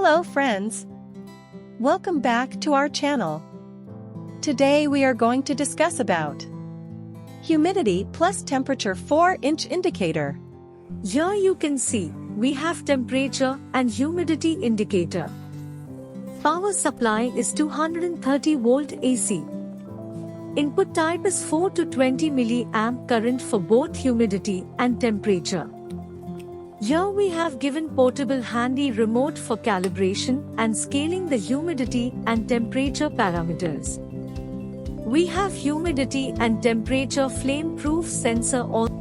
Hello friends! Welcome back to our channel. Today we are going to discuss about humidity plus temperature 4-inch indicator. Here you can see, we have temperature and humidity indicator. Power supply is 230 volt AC. Input type is 4 to 20 milliamp current for both humidity and temperature. Here we have given portable handy remote for calibration and scaling the humidity and temperature parameters. We have humidity and temperature flame-proof sensor also.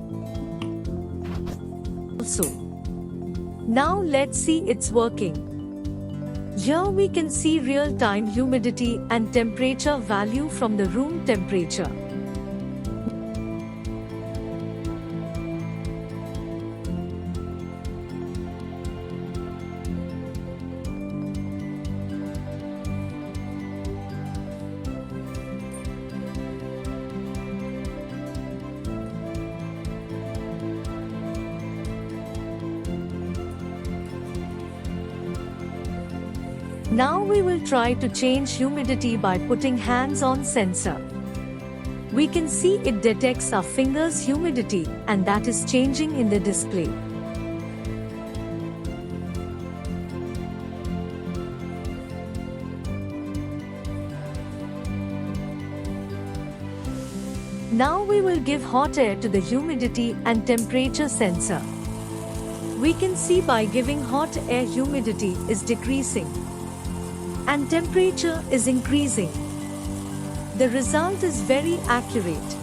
Now let's see it's working. Here we can see real-time humidity and temperature value from the room temperature. Now we will try to change humidity by putting hands on sensor. We can see it detects our fingers' humidity and that is changing in the display. Now we will give hot air to the humidity and temperature sensor. We can see by giving hot air humidity is decreasing and temperature is increasing. The result is very accurate.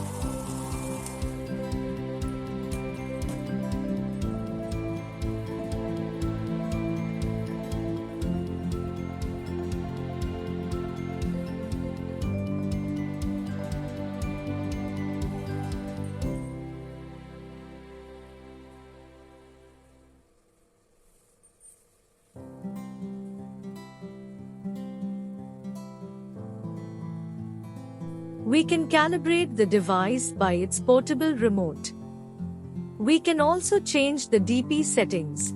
We can calibrate the device by its portable remote. We can also change the DP settings.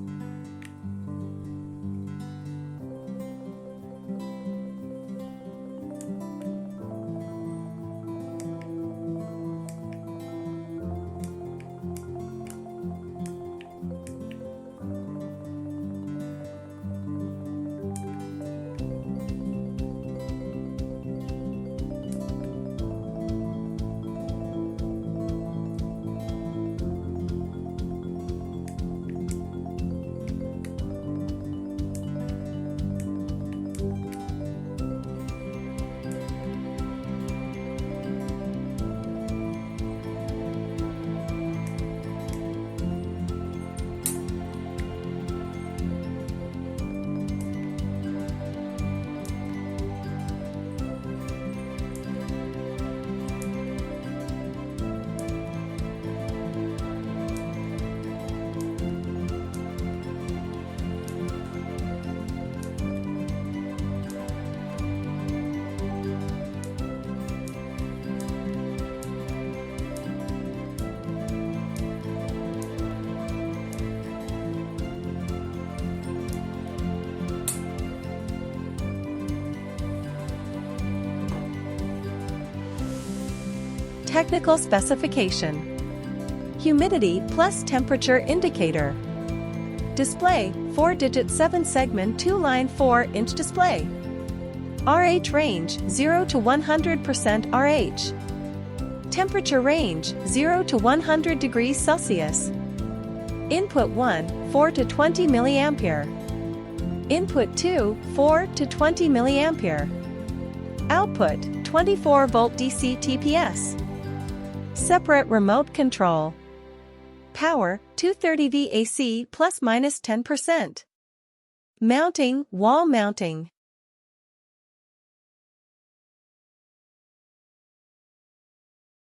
Technical specification. Humidity plus temperature indicator. Display, 4-digit 7-segment 2-line 4-inch display. RH range, 0 to 100% RH. Temperature range, 0 to 100 degrees Celsius. Input 1, 4 to 20 milliampere. Input 2, 4 to 20 milliampere. Output, 24 volt DC TPS. Separate remote control. Power, 230 V AC plus minus 10%. Mounting, wall mounting.